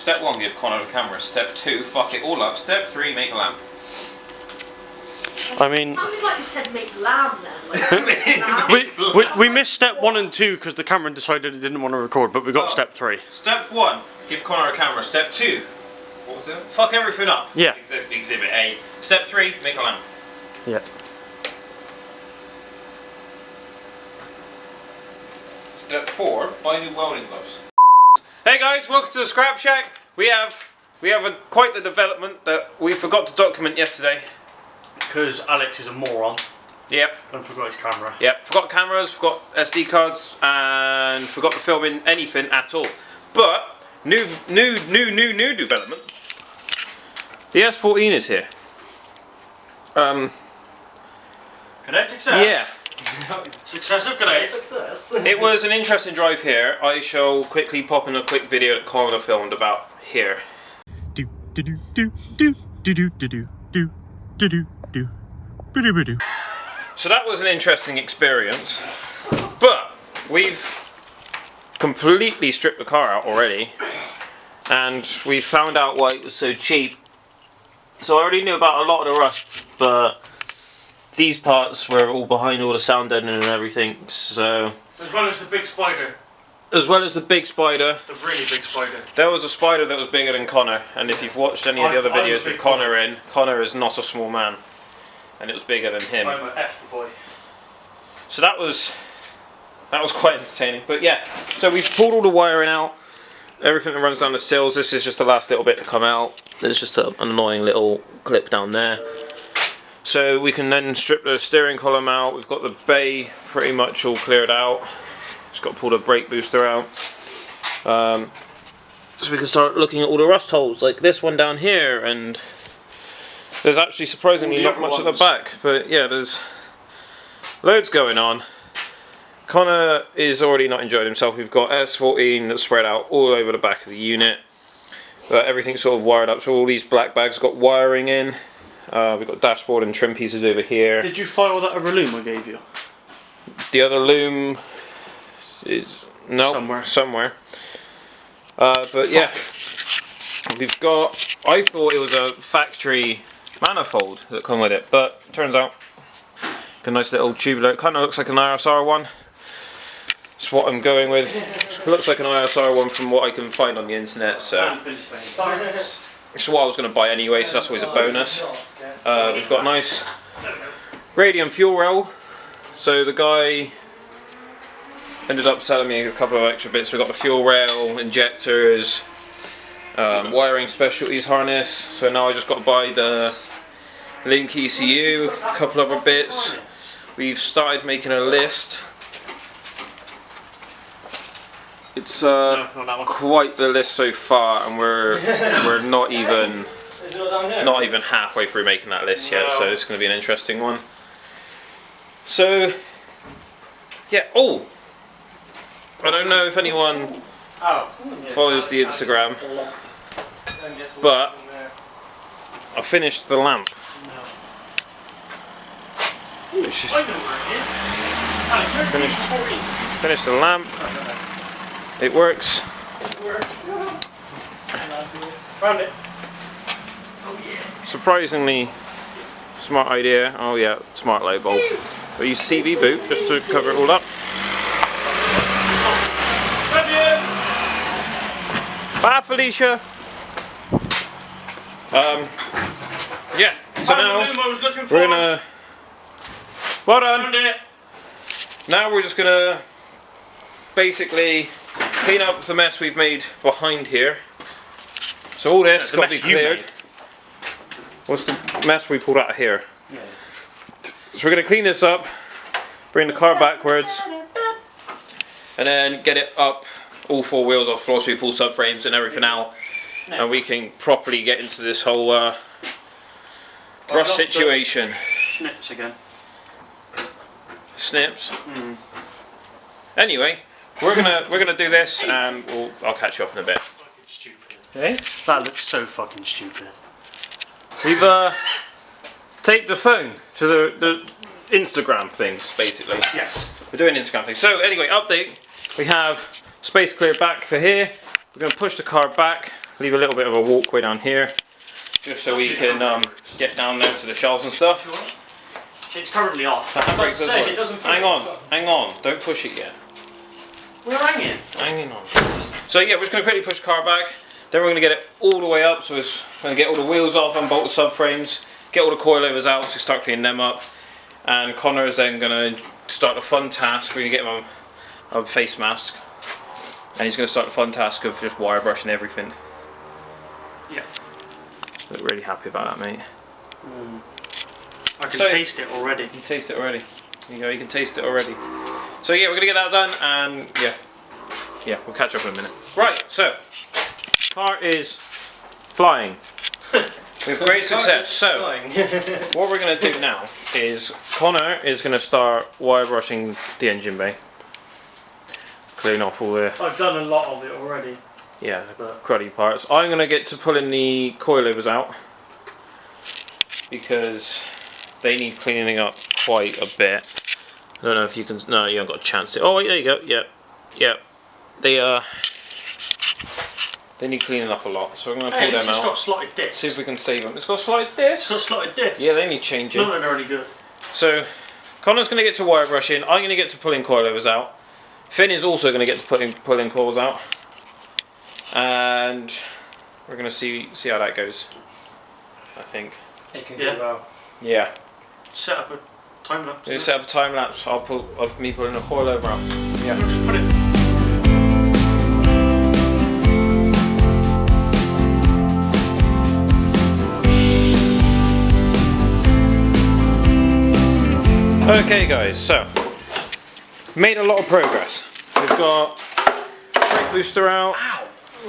Step 1, give Connor the camera. Step 2, fuck it all up. Step 3, make a lamp. I mean, it sounded like you said make lamb then. Like, we missed step 1 and 2 because the camera decided it didn't want to record, but we got step 3. Step 1, give Connor a camera. Step 2, what was it? Fuck everything up. Yeah. Exhibit A. Step 3, make a lamp. Yeah. Step 4, buy new welding gloves. Hey guys, welcome to the Scrap Shack. We have quite the development that we forgot to document yesterday. Because Alex is a moron. Yep. And forgot his camera. Yep. Forgot cameras, forgot SD cards, and forgot to film in anything at all. But new development. The S14 is here. Connect success. Yeah. Success of connect. success. It was an interesting drive here. I shall quickly pop in a quick video that Connor filmed about here. Do do do do do do do do do do do do do do. So that was an interesting experience, but we've completely stripped the car out already, and we found out why it was so cheap. So I already knew about a lot of the rust, but these parts were all behind all the sound deadening and everything, so... As well as the big spider. As well as the big spider. The really big spider. There was a spider that was bigger than Connor, and if you've watched any of the other videos with Connor in, Connor is not a small man, and it was bigger than him. I'm an F boy. So that was quite entertaining, but yeah, so we've pulled all the wiring out, everything that runs down the sills. This is just the last little bit to come out. There's just an annoying little clip down there. So we can then strip the steering column out. We've got the bay pretty much all cleared out. Just got to pull the brake booster out. So we can start looking at all the rust holes, like this one down here, and there's actually surprisingly not much at the back, but yeah, there's loads going on. Connor is already not enjoying himself. We've got S14 that's spread out all over the back of the unit. But everything's sort of wired up, so all these black bags got wiring in. We've got dashboard and trim pieces over here. did you file that other loom I gave you? The other loom is somewhere. But yeah, we've got. I thought it was a factory manifold that come with it, but turns out a nice little tubular. It kind of looks like an ISR one. That's what I'm going with. It looks like an ISR one from what I can find on the internet. So. It's what I was going to buy anyway, so that's always a bonus. We've got a nice radium fuel rail. So the guy ended up selling me a couple of extra bits. We've got the fuel rail, injectors, wiring specialties harness. So now I just got to buy the Link ECU, a couple other bits. We've started making a list. It's quite the list so far, and we're not even halfway through making that list yet. So it's going to be an interesting one. So yeah. Oh, I don't know if anyone follows the Instagram, but I finished the lamp. Finished the lamp. It works. Found it. Surprisingly smart idea. Oh yeah, smart light bulb. We use CV boot just to cover it all up. Bye, Felicia. Yeah. So now we're gonna. Well done. Now we're just gonna basically clean up the mess we've made behind here. So all this got to be cleared. What's the mess we pulled out of here? Yeah. So we're going to clean this up, bring the car backwards, and then get it up, all four wheels off floor, so we pull subframes and everything out, and we can properly get into this whole rust situation. Snips again. Snips? Anyway, we're gonna do this, and I'll catch you up in a bit. Fucking stupid. Hey? That looks so fucking stupid. We've taped the phone to the Instagram things, basically. Yes. We're doing Instagram things. So anyway, update. We have space clear back for here. We're going to push the car back leave a little bit of a walkway down here, just so we can get down there to the shelves and stuff. It's currently off. It doesn't hang on, don't push it yet. We're hanging. Hanging on. So yeah, we're just going to quickly push the car back, then we're going to get it all the way up, so we're going to get all the wheels off, unbolt the subframes, get all the coilovers out, so start cleaning them up, and Connor is then going to start the fun task. We're going to get him a face mask, and he's going to start the fun task of just wire brushing everything. Yeah. Look really happy about that, mate. I can taste it already. You can taste it already. There you go, you can taste it already. So yeah, we're going to get that done, and yeah, we'll catch up in a minute. Right, so, car is flying. With great success. So, what we're going to do now is Connor is going to start wire brushing the engine bay. Clearing off all the... I've done a lot of it already. Yeah, cruddy parts. I'm going to get to pulling the coilovers out, because they need cleaning up quite a bit. I don't know if you can... No, you haven't got a chance to... Oh, wait, there you go. Yep. They need cleaning up a lot, so I'm going to pull them out. It's got slotted discs. See if we can save them. It's got slotted discs? It's got slotted discs. Yeah, they need changing. None of them are any good. So, Connor's going to get to wire brushing. I'm going to get to pulling coilovers out. Finn is also going to get to pulling coils out. And we're going to see how that goes, I think. It can go well. Yeah. Set up a time lapse. We'll set up a time lapse. I'll pull of me pulling a coilover out. Yeah. Just put it. Okay guys, so made a lot of progress. We've got brake booster out,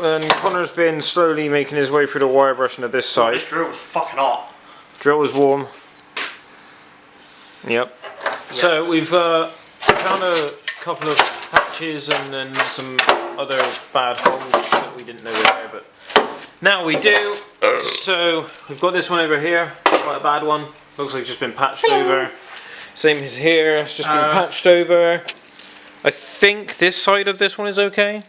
and Connor's been slowly making his way through the wire brushing of this side. This drill was fucking hot. Drill was warm. Yep. So we've found a couple of patches and then some other bad holes that we didn't know were there, but now we do. So we've got this one over here, quite a bad one. Looks like it's just been patched over. Same as here, it's just been patched over. I think this side of this one is okay.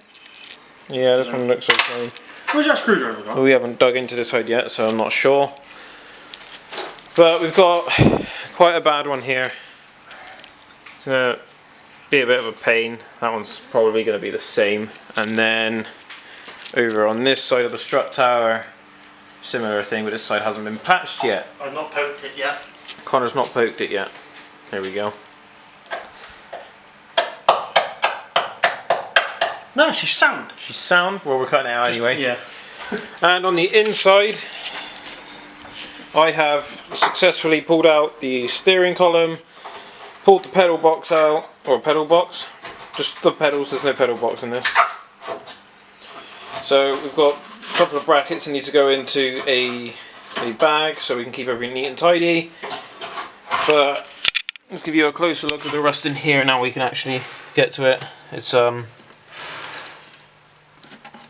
Yeah, this one looks okay. Where's that screwdriver gone? We haven't dug into this side yet, so I'm not sure. But we've got quite a bad one here. It's going to be a bit of a pain. That one's probably going to be the same. And then over on this side of the strut tower, similar thing, but this side hasn't been patched yet. I've not poked it yet. Connor's not poked it yet. There we go. No, she's sound. She's sound. Well, we're cutting it out anyway. Yeah. And on the inside, I have successfully pulled out the steering column, pulled the pedal box out, or pedal box, just the pedals, there's no pedal box in this. So we've got a couple of brackets that need to go into a bag so we can keep everything neat and tidy. But let's give you a closer look at the rust in here now we can actually get to it. It's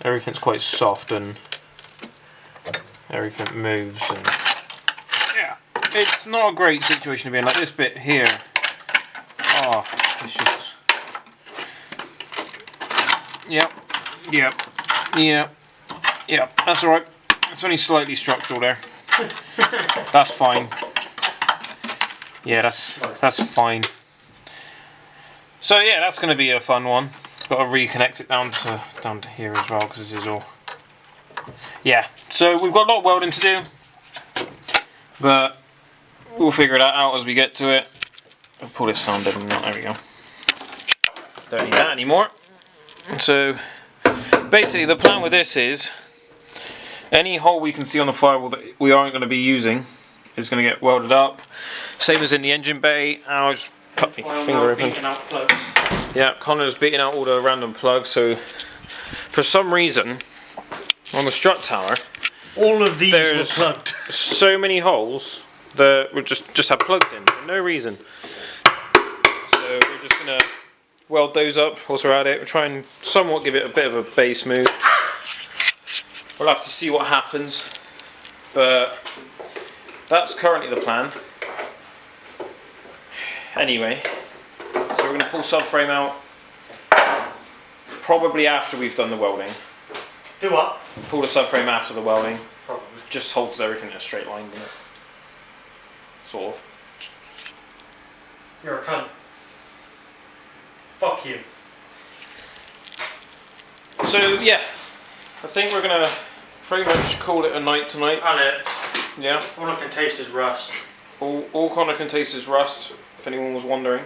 everything's quite soft and everything moves, and yeah, it's not a great situation to be in. Like this bit here, oh, it's just yep, that's alright. It's only slightly structural there. That's fine. Yeah, that's fine. So yeah, that's going to be a fun one. Got to reconnect it down to here as well, because this is all. Yeah, so we've got a lot of welding to do, but we'll figure that out as we get to it. I'll pull this sound in. There we go. Don't need that anymore. So basically, the plan with this is any hole we can see on the firewall that we aren't going to be using is going to get welded up. Same as in the engine bay. I'll just cut my finger open. Yeah, Connor's beating out all the random plugs. So for some reason on the strut tower, all of these were plugged. So many holes that we just have plugs in for no reason. So we're just gonna weld those up whilst we're at it. We'll try and somewhat give it a bit of a base move. We'll have to see what happens, but that's currently the plan. Anyway, so we're going to pull subframe out probably after we've done the welding, Do what? Pull the subframe after the welding. Probably. Just holds everything in a straight line, doesn't it? Sort of. You're a cunt. Fuck you. So yeah, I think we're gonna pretty much call it a night tonight. And it. Yeah. All I can taste is rust. All Connor can taste is rust, if anyone was wondering.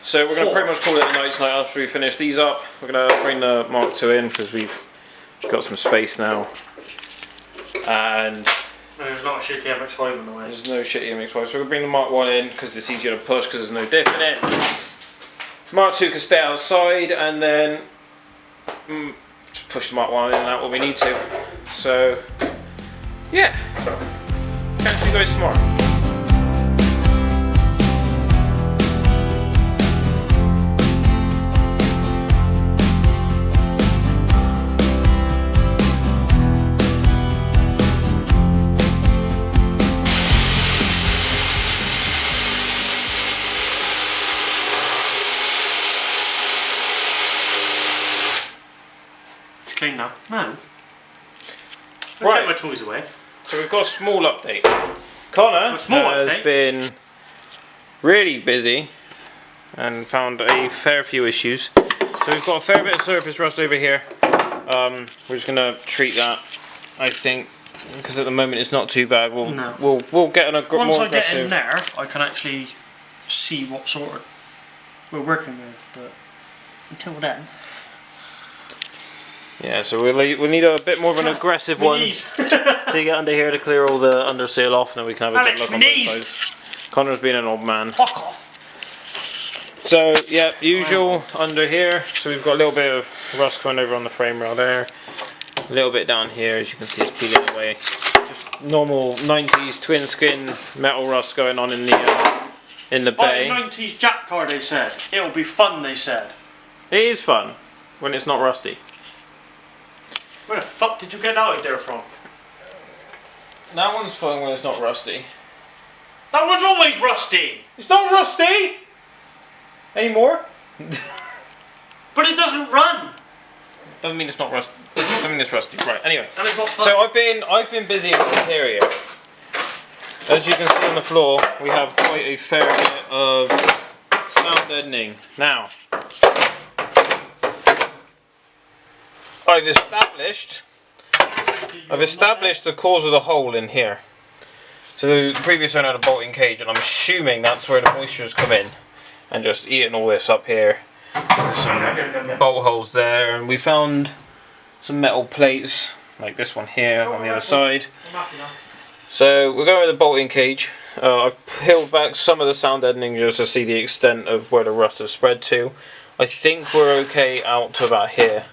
So we're gonna pretty much call it a night tonight after we finish these up. We're gonna bring the Mark II in because we've got some space now. And there's not a shitty MX-5 in the way. There's no shitty MX-5, so we're going to bring the Mark 1 in because it's easier to push because there's no diff in it. Mark 2 can stay outside and then just push the Mark 1 in and out when we need to. So, yeah. Catch you guys tomorrow. Clean now. No. Right. Take my toys away. So we've got a small update. Connor has been really busy and found a fair few issues. So we've got a fair bit of surface rust over here. We're just going to treat that, I think, because at the moment it's not too bad. We'll get more aggressive. Once I get in there, I can actually see what sort of we're working with. But until then. Yeah, so we'll need a bit more of an aggressive one to get under here to clear all the underseal off, and then we can have a good look on both sides. Connor's been an old man. Fuck off. So yeah, usual under here. So we've got a little bit of rust coming over on the frame rail there. A little bit down here, as you can see, it's peeling away. Just normal 90s twin skin metal rust going on in the bay. By the 90s Jack car, they said it'll be fun. They said it is fun when it's not rusty. Where the fuck did you get out of there from? That one's fun when it's not rusty. That one's always rusty! It's not rusty! Anymore? But it doesn't run! Doesn't mean it's not rusty. Doesn't mean it's rusty. Right, anyway. And it's not fun. So I've been busy in the interior. As you can see on the floor, we have quite a fair bit of sound deadening. Now, I've established the cause of the hole in here. So the previous owner had a bolting cage, and I'm assuming that's where the moisture's come in and just eating all this up here. There's some bolt holes there, and we found some metal plates like this one here on the other side. So we're going with the bolting cage. I've peeled back some of the sound deadening just to see the extent of where the rust has spread to. I think we're okay out to about here.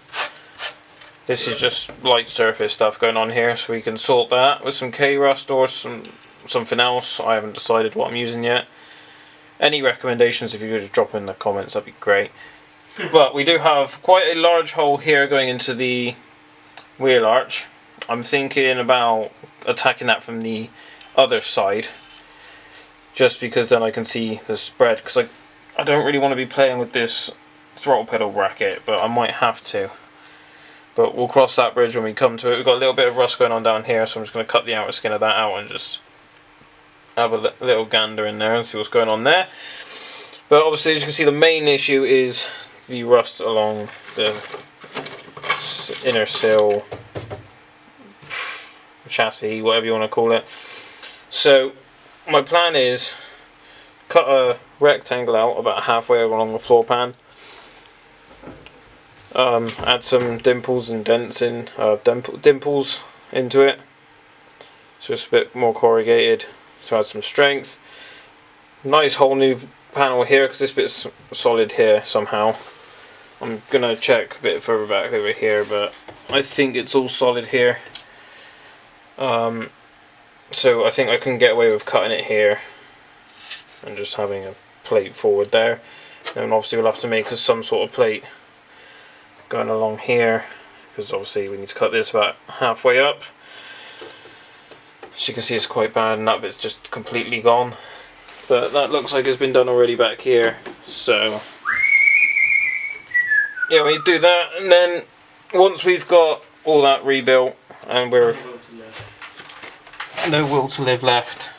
This is just light surface stuff going on here, so we can sort that with some K-Rust or something else. I haven't decided what I'm using yet. Any recommendations, if you could just drop in the comments, that'd be great. But we do have quite a large hole here going into the wheel arch. I'm thinking about attacking that from the other side, just because then I can see the spread, because I don't really want to be playing with this throttle pedal bracket, but I might have to. But we'll cross that bridge when we come to it. We've got a little bit of rust going on down here, so I'm just going to cut the outer skin of that out and just have a little gander in there and see what's going on there. But obviously, as you can see, the main issue is the rust along the inner sill, chassis, whatever you want to call it. So my plan is cut a rectangle out about halfway along the floor pan. Add some dimples and dents in, dimples into it, so it's a bit more corrugated, to add some strength. Nice whole new panel here, because this bit's solid here somehow. I'm gonna check a bit further back over here, but I think it's all solid here. So I think I can get away with cutting it here and just having a plate forward there. Then obviously we'll have to make some sort of plate going along here, because obviously we need to cut this about halfway up. As you can see, it's quite bad, and that bit's just completely gone. But that looks like it's been done already back here. So yeah, we do that, and then once we've got all that rebuilt and we're no will to live left,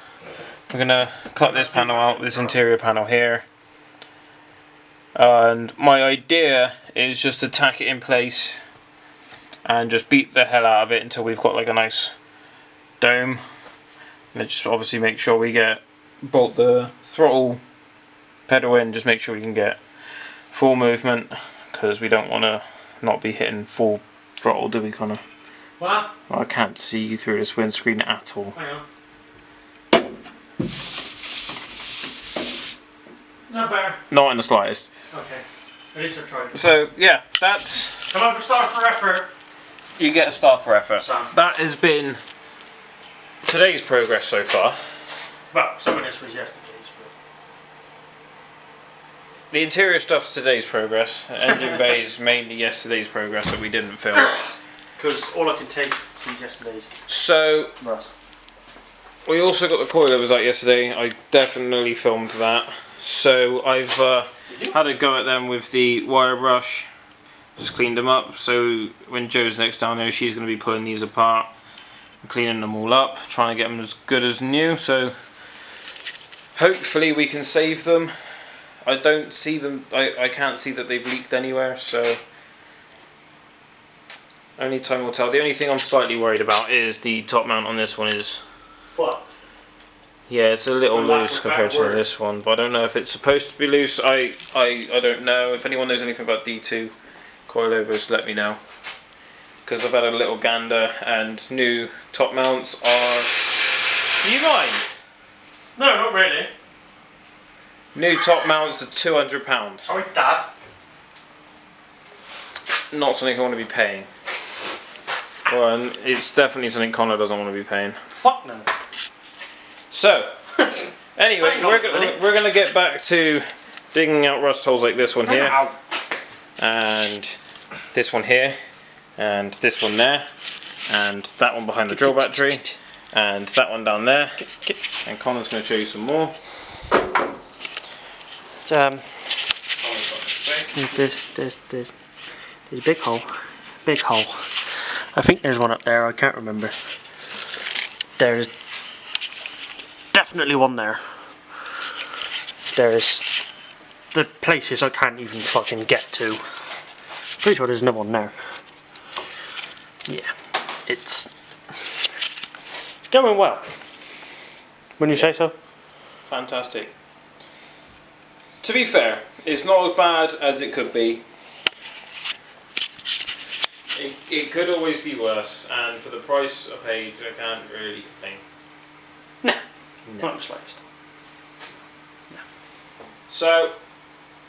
we're gonna cut this panel out, this interior panel here, and my idea is just to tack it in place and just beat the hell out of it until we've got like a nice dome. And just obviously make sure we bolt the throttle pedal in, just make sure we can get full movement, because we don't want to not be hitting full throttle, do we, Connor? What? I can't see you through this windscreen at all. Hang on. Is that better? Not in the slightest. Okay. At least I tried. So yeah, that's... Come on, for star for effort. You get a star for effort. Sam. That has been today's progress so far. Well, some of this was yesterday's, but... The interior stuff's today's progress. Engine bay is mainly yesterday's progress that we didn't film. Because all I can taste is yesterday's So, rust. we also got the coilovers out yesterday. I definitely filmed that. So I've had a go at them with the wire brush. Just cleaned them up. So when Joe's next down there, she's going to be pulling these apart and cleaning them all up, trying to get them as good as new. So hopefully we can save them. I don't see them. I can't see that they've leaked anywhere. So only time will tell. The only thing I'm slightly worried about is the top mount on this one is... Fuck. Yeah, it's a little For lack loose of compared better to word. this one, but I don't know if it's supposed to be loose. I don't know. If anyone knows anything about D2 coilovers, let me know. Because I've had a little gander, and new top mounts are... Do you mind? No, not really. New top mounts are £200. Sorry, Dad. Not something I want to be paying. Well, and it's definitely something Connor doesn't want to be paying. Fuck no. So, anyway, Hang on a minute. we're gonna get back to digging out rust holes like this one here, Ow. and this one here, and this one there, and that one behind the drill battery, and that one down there. And Connor's gonna show you some more. There's a big hole. Big hole. I think there's one up there, I can't remember. There's definitely one there. There's the places I can't even fucking get to. Pretty sure there's another one there. Yeah. It's going well. Wouldn't you say so? Fantastic. To be fair, it's not as bad as it could be. It could always be worse, and for the price I paid, I can't really complain. No. Not the slightest. So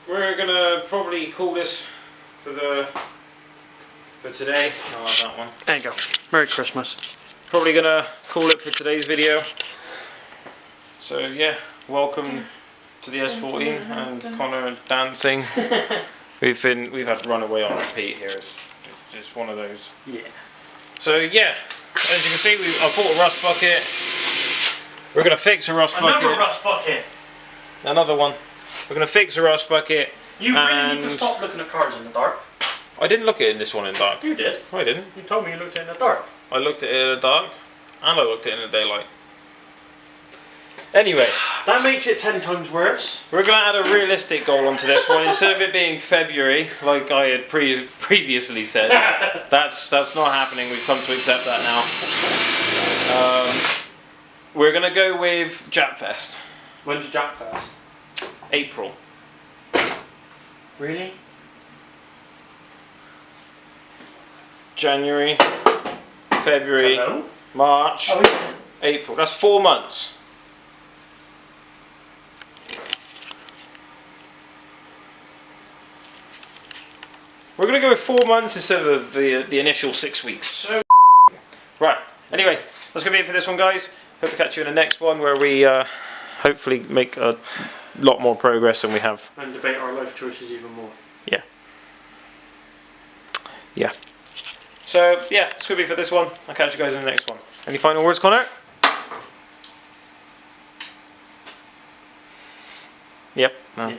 we're gonna probably call this for today. I'll have that one. There you go. Merry Christmas. Probably gonna call it for today's video. So yeah, welcome to the S14 and Connor dancing. We've had runaway on repeat here. It's just one of those. Yeah. So yeah, as you can see, I bought a rust bucket. We're gonna fix a rust bucket. Another rust bucket. Another one. We're gonna fix a rust bucket. You really need to stop looking at cars in the dark. I didn't look at it in this one in dark. You did. I didn't. You told me you looked at it in the dark. I looked at it in the dark, and I looked at it in the daylight. Anyway, That makes it 10 times worse. we're gonna add a realistic goal onto this one. Instead of it being February, like I had previously said, that's not happening. We've come to accept that now. We're gonna go with Japfest, When's Japfest? April. Really? January, February, Hello? March, Oh, yeah. April. That's 4 months. We're going to go with 4 months instead of the initial 6 weeks. So Right. Anyway, that's going to be it for this one, guys. Hope to catch you in the next one where we hopefully make a lot more progress than we have. and debate our life choices even more. Yeah. Yeah. So, yeah, it's going to be for this one. I'll catch you guys in the next one. Any final words, Connor? Yep. No. Yeah.